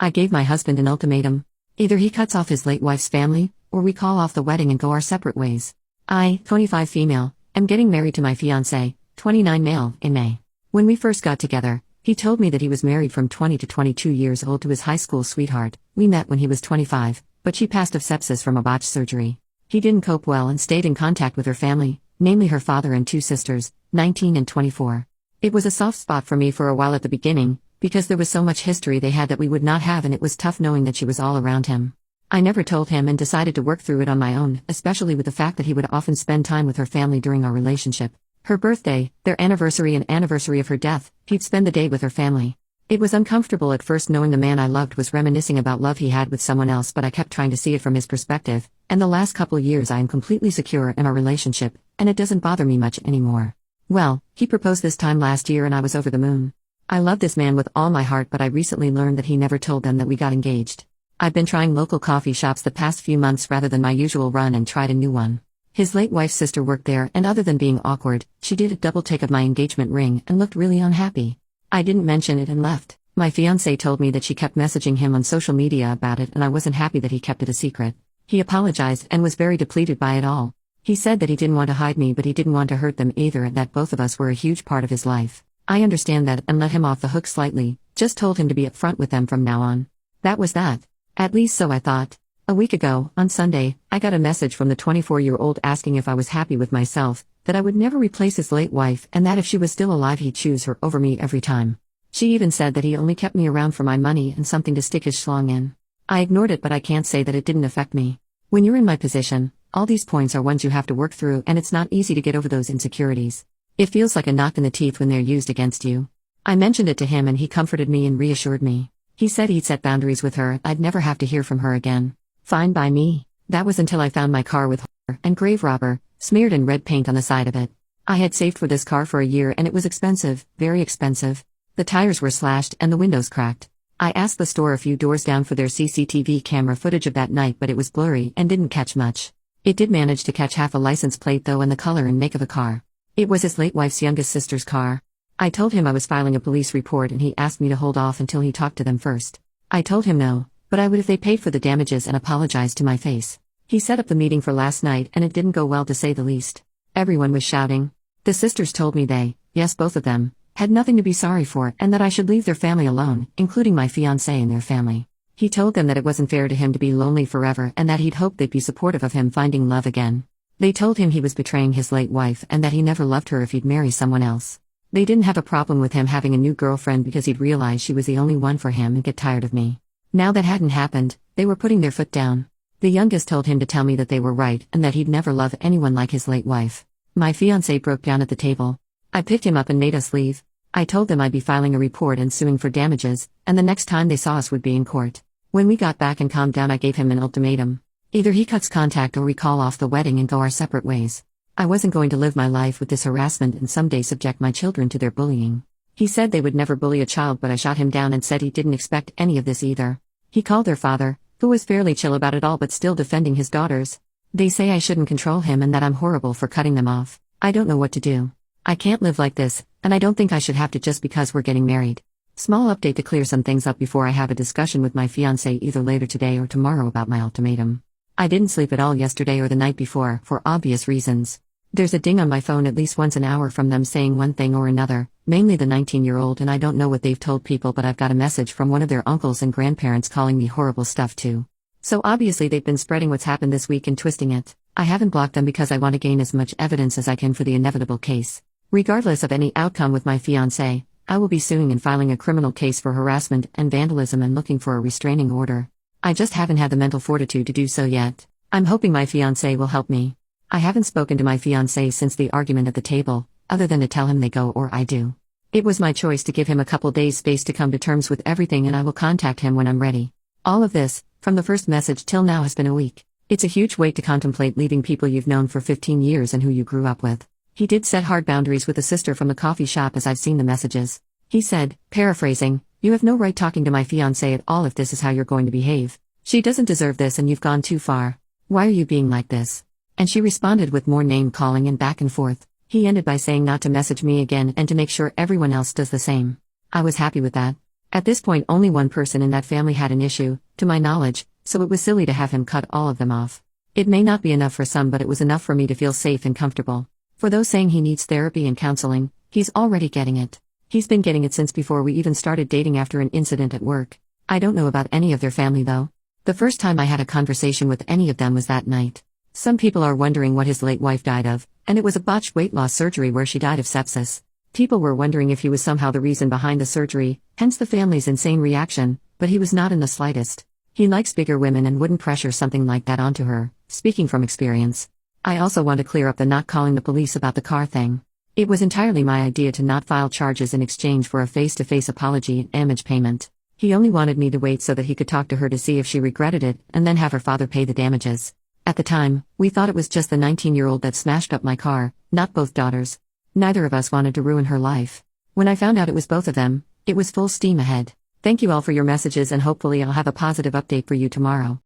I gave my husband an ultimatum. Either he cuts off his late wife's family, or we call off the wedding and go our separate ways. I, 25 female, am getting married to my fiancé, 29 male, in May. When we first got together, he told me that he was married from 20 to 22 years old to his high school sweetheart. We met when he was 25, but she passed of sepsis from a botched surgery. He didn't cope well and stayed in contact with her family, namely her father and two sisters, 19 and 24. It was a soft spot for me for a while at the beginning, because there was so much history they had that we would not have, and it was tough knowing that she was all around him. I never told him and decided to work through it on my own, especially with the fact that he would often spend time with her family during our relationship. Her birthday, their anniversary and anniversary of her death, he'd spend the day with her family. It was uncomfortable at first knowing the man I loved was reminiscing about love he had with someone else, but I kept trying to see it from his perspective, and the last couple years I am completely secure in our relationship, and it doesn't bother me much anymore. Well, he proposed this time last year and I was over the moon. I love this man with all my heart, but I recently learned that he never told them that we got engaged. I've been trying local coffee shops the past few months rather than my usual run and tried a new one. His late wife's sister worked there, and other than being awkward, she did a double take of my engagement ring and looked really unhappy. I didn't mention it and left. My fiancé told me that she kept messaging him on social media about it, and I wasn't happy that he kept it a secret. He apologized and was very depleted by it all. He said that he didn't want to hide me, but he didn't want to hurt them either, and that both of us were a huge part of his life. I understand that and let him off the hook slightly, just told him to be upfront with them from now on. That was that. At least so I thought. A week ago, on Sunday, I got a message from the 24-year-old asking if I was happy with myself, that I would never replace his late wife, and that if she was still alive he'd choose her over me every time. She even said that he only kept me around for my money and something to stick his schlong in. I ignored it, but I can't say that it didn't affect me. When you're in my position, all these points are ones you have to work through, and it's not easy to get over those insecurities. It feels like a knock in the teeth when they're used against you. I mentioned it to him and he comforted me and reassured me. He said he'd set boundaries with her, I'd never have to hear from her again. Fine by me. That was until I found my car with "whore" and "grave robber" smeared in red paint on the side of it. I had saved for this car for a year and it was expensive, very expensive. The tires were slashed and the windows cracked. I asked the store a few doors down for their CCTV camera footage of that night, but it was blurry and didn't catch much. It did manage to catch half a license plate though, and the color and make of a car. It was his late wife's youngest sister's car. I told him I was filing a police report and he asked me to hold off until he talked to them first. I told him no, but I would if they paid for the damages and apologized to my face. He set up the meeting for last night and it didn't go well, to say the least. Everyone was shouting. The sisters told me they, yes both of them, had nothing to be sorry for and that I should leave their family alone, including my fiancé and their family. He told them that it wasn't fair to him to be lonely forever and that he'd hoped they'd be supportive of him finding love again. They told him he was betraying his late wife and that he never loved her if he'd marry someone else. They didn't have a problem with him having a new girlfriend because he'd realize she was the only one for him and get tired of me. Now that hadn't happened, they were putting their foot down. The youngest told him to tell me that they were right and that he'd never love anyone like his late wife. My fiancé broke down at the table. I picked him up and made us leave. I told them I'd be filing a report and suing for damages, and the next time they saw us would be in court. When we got back and calmed down, I gave him an ultimatum. Either he cuts contact or we call off the wedding and go our separate ways. I wasn't going to live my life with this harassment and someday subject my children to their bullying. He said they would never bully a child, but I shot him down and said he didn't expect any of this either. He called their father, who was fairly chill about it all but still defending his daughters. They say I shouldn't control him and that I'm horrible for cutting them off. I don't know what to do. I can't live like this, and I don't think I should have to just because we're getting married. Small update to clear some things up before I have a discussion with my fiancé either later today or tomorrow about my ultimatum. I didn't sleep at all yesterday or the night before, for obvious reasons. There's a ding on my phone at least once an hour from them saying one thing or another, mainly the 19-year-old, and I don't know what they've told people, but I've got a message from one of their uncles and grandparents calling me horrible stuff too. So obviously they've been spreading what's happened this week and twisting it. I haven't blocked them because I want to gain as much evidence as I can for the inevitable case. Regardless of any outcome with my fiancé, I will be suing and filing a criminal case for harassment and vandalism and looking for a restraining order. I just haven't had the mental fortitude to do so yet. I'm hoping my fiancé will help me. I haven't spoken to my fiancé since the argument at the table, other than to tell him they go or I do. It was my choice to give him a couple days space to come to terms with everything, and I will contact him when I'm ready. All of this, from the first message till now, has been a week. It's a huge weight to contemplate leaving people you've known for 15 years and who you grew up with. He did set hard boundaries with a sister from the coffee shop, as I've seen the messages. He said, paraphrasing, "You have no right talking to my fiancé at all if this is how you're going to behave. She doesn't deserve this and you've gone too far. Why are you being like this?" And she responded with more name calling and back and forth. He ended by saying not to message me again and to make sure everyone else does the same. I was happy with that. At this point, only one person in that family had an issue, to my knowledge, so it was silly to have him cut all of them off. It may not be enough for some, but it was enough for me to feel safe and comfortable. For those saying he needs therapy and counseling, he's already getting it. He's been getting it since before we even started dating after an incident at work. I don't know about any of their family though. The first time I had a conversation with any of them was that night. Some people are wondering what his late wife died of, and it was a botched weight loss surgery where she died of sepsis. People were wondering if he was somehow the reason behind the surgery, hence the family's insane reaction, but he was not in the slightest. He likes bigger women and wouldn't pressure something like that onto her, speaking from experience. I also want to clear up the not calling the police about the car thing. It was entirely my idea to not file charges in exchange for a face-to-face apology and damage payment. He only wanted me to wait so that he could talk to her to see if she regretted it, and then have her father pay the damages. At the time, we thought it was just the 19-year-old that smashed up my car, not both daughters. Neither of us wanted to ruin her life. When I found out it was both of them, it was full steam ahead. Thank you all for your messages, and hopefully I'll have a positive update for you tomorrow.